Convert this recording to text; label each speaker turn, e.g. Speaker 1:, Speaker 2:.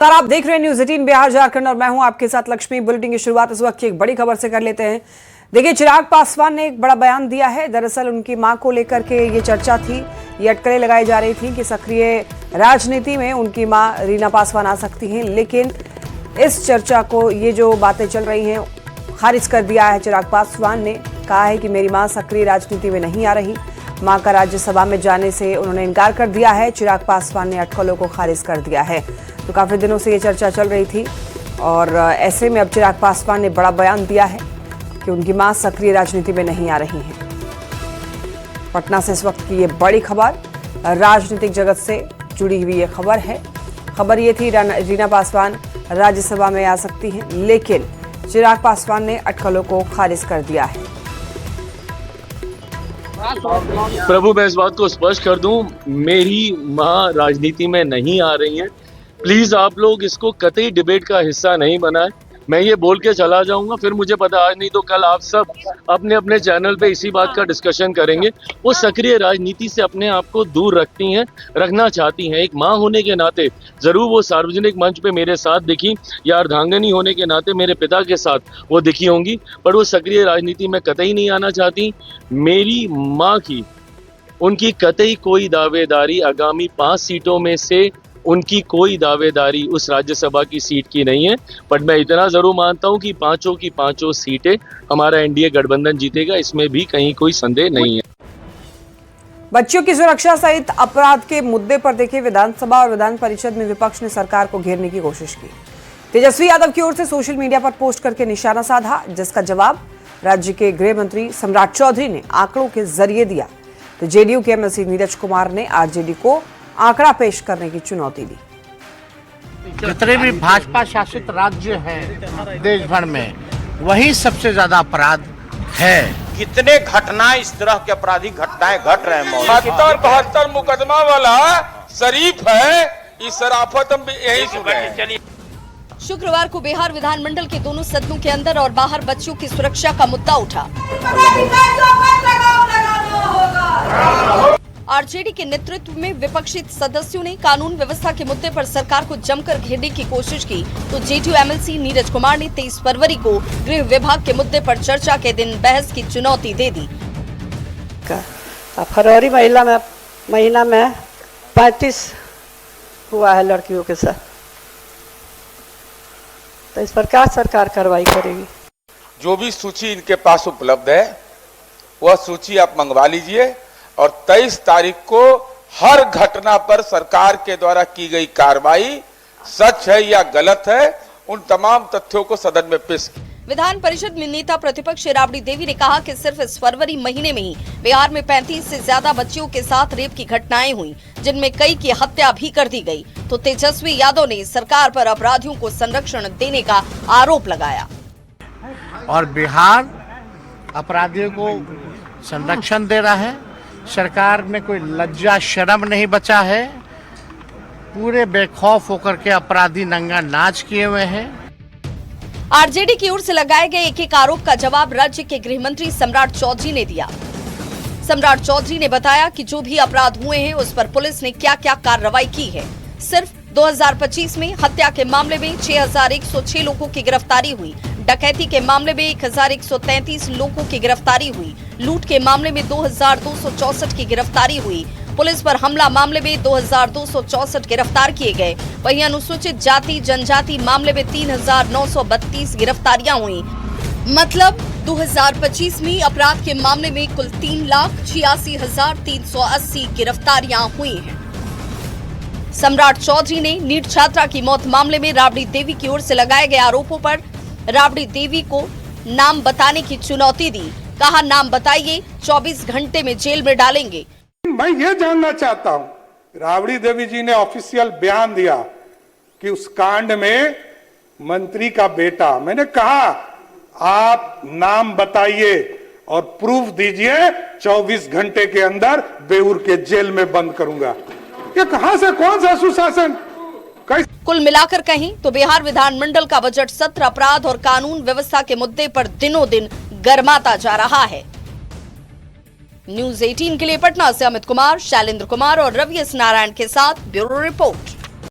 Speaker 1: Sir, आप देख रहे हैं न्यूज 18 बिहार झारखंड और मैं हूं आपके साथ लक्ष्मी। बुलेटिन की शुरुआत इस वक्त की एक बड़ी खबर से कर लेते हैं। देखिए, चिराग पासवान ने एक बड़ा बयान दिया है। दरअसल उनकी मां को लेकर के ये चर्चा थी, ये अटकलें लगाई जा रही थी कि सक्रिय राजनीति में उनकी मां रीना पासवान आ सकती हैं, लेकिन इस चर्चा को, ये जो बातें चल रही हैं, खारिज कर दिया है चिराग पासवान ने। कहा है कि मेरी मां सक्रिय राजनीति में नहीं आ रही। मां का राज्यसभा में जाने से उन्होंने इनकार कर दिया है। चिराग पासवान ने अटकलों को खारिज कर दिया है। तो काफी दिनों से ये चर्चा चल रही थी और ऐसे में अब चिराग पासवान ने बड़ा बयान दिया है कि उनकी मां सक्रिय राजनीति में नहीं आ रही हैं। पटना से इस वक्त की ये बड़ी खबर, राजनीतिक जगत से जुड़ी हुई ये खबर है। खबर ये थी रीना पासवान राज्यसभा में आ सकती हैं, लेकिन चिराग पासवान ने अटकलों को खारिज कर दिया है।
Speaker 2: प्रभु, मैं इस बात को स्पष्ट कर दूं, मेरी मां राजनीति में नहीं आ रही हैं। प्लीज आप लोग इसको कतई डिबेट का हिस्सा नहीं बनाएं। मैं ये बोल के चला जाऊंगा, फिर मुझे पता आज नहीं तो कल आप सब अपने अपने चैनल पे इसी बात का डिस्कशन करेंगे। वो सक्रिय राजनीति से अपने आप को दूर रखती हैं, रखना चाहती हैं। एक मां होने के नाते जरूर वो सार्वजनिक मंच पे मेरे साथ दिखी, या अर्धांगिनी होने के नाते मेरे पिता के साथ वो दिखी होंगी, पर वो सक्रिय राजनीति में कतई नहीं आना चाहती। मेरी मां की, उनकी कतई कोई दावेदारी आगामी 5 सीटों में से उनकी कोई दावेदारी उस राज्यसभा की सीट की नहीं है। बट मैं इतना जरूर मानता हूं कि पांचों की पांचों सीटें हमारा एनडीए गठबंधन जीतेगा, इसमें भी कहीं कोई संदेह नहीं है।
Speaker 1: बच्चियों की सुरक्षा सहित अपराध के मुद्दे पर देखिए, विधानसभा और विधान परिषद में विपक्ष ने सरकार को घेरने की कोशिश की। तेजस्वी यादव की ओर से सोशल मीडिया पर पोस्ट करके निशाना साधा, जिसका जवाब राज्य के गृह मंत्री सम्राट चौधरी ने आंकड़ों के जरिए दिया। तो जेडीयू के एमएलसी नीरज कुमार ने आरजेडी को आंकड़ा पेश करने की चुनौती दी।
Speaker 3: जितने भी भाजपा शासित राज्य हैं देश भर में, वही सबसे ज्यादा अपराध है।
Speaker 4: कितने घटनाएं, इस तरह के आपराधिक घटनाएं घट रहे हैं।
Speaker 5: 72 मुकदमा वाला शरीफ है, इस शराफत हम यही सुने।
Speaker 6: शुक्रवार को बिहार विधानमंडल के दोनों सदनों के अंदर और बाहर बच्चों की सुरक्षा का मुद्दा उठा। आरजेडी के नेतृत्व में विपक्षी सदस्यों ने कानून व्यवस्था के मुद्दे पर सरकार को जमकर घेरने की कोशिश की। तो जेडीयू एमएलसी नीरज कुमार ने 23 फरवरी को गृह विभाग के मुद्दे पर चर्चा के दिन बहस की चुनौती दे दी।
Speaker 7: फरवरी महीना में 35 हुआ है लड़कियों के साथ, तो इस पर क्या सरकार कार्रवाई करेगी?
Speaker 5: जो भी सूची इनके पास उपलब्ध है वह सूची आप मंगवा लीजिए और 23 तारीख को हर घटना पर सरकार के द्वारा की गई कार्रवाई सच है या गलत है, उन तमाम तथ्यों को सदन में पेश किया।
Speaker 6: विधान परिषद में नेता प्रतिपक्ष राबड़ी देवी ने कहा कि सिर्फ इस फरवरी महीने में ही बिहार में 35 से ज्यादा बच्चियों के साथ रेप की घटनाएं हुई, जिनमें कई की हत्या भी कर दी गई। तो तेजस्वी यादव ने सरकार पर अपराधियों को संरक्षण देने का आरोप लगाया।
Speaker 3: और बिहार अपराधियों को संरक्षण दे रहा है। सरकार में कोई लज्जा शर्म नहीं बचा है। पूरे बेखौफ होकर के अपराधी नंगा नाच किए हुए हैं।
Speaker 6: आरजेडी की ओर से लगाए गए एक आरोप का जवाब राज्य के गृह मंत्री सम्राट चौधरी ने दिया। सम्राट चौधरी ने बताया कि जो भी अपराध हुए हैं उस पर पुलिस ने क्या क्या कार्रवाई की है। सिर्फ 2025 में हत्या के मामले में 6106 लोगों की गिरफ्तारी हुई। डकैती के मामले में 1133 लोगों की गिरफ्तारी हुई। लूट के मामले में 2264 की गिरफ्तारी हुई। पुलिस पर हमला मामले में 2264 गिरफ्तार किए गए। वहीं अनुसूचित जाति जनजाति मामले में 3932 गिरफ्तारियां हुई। मतलब 2025 में अपराध के मामले में कुल 3,86,380 गिरफ्तारियां हुई हैं। सम्राट चौधरी ने नीट छात्रा की मौत मामले में राबड़ी देवी की ओर से लगाए गए आरोपों पर राबड़ी देवी को नाम बताने की चुनौती दी। कहा, नाम बताइए, 24 घंटे में जेल में डालेंगे।
Speaker 8: मैं ये जानना चाहता हूं, राबड़ी देवी जी ने ऑफिशियल बयान दिया कि उस कांड में मंत्री का बेटा, मैंने कहा आप नाम बताइए और प्रूफ दीजिए, 24 घंटे के अंदर बेऊर के जेल में बंद करूंगा। ये कहां से, कौन सा सुशासन?
Speaker 6: कुल मिलाकर कहें तो बिहार विधानमंडल का बजट सत्र अपराध और कानून व्यवस्था के मुद्दे पर दिनों दिन गर्माता जा रहा है। न्यूज 18 के लिए पटना से अमित कुमार, शैलेंद्र कुमार और रवि एस नारायण के साथ ब्यूरो रिपोर्ट।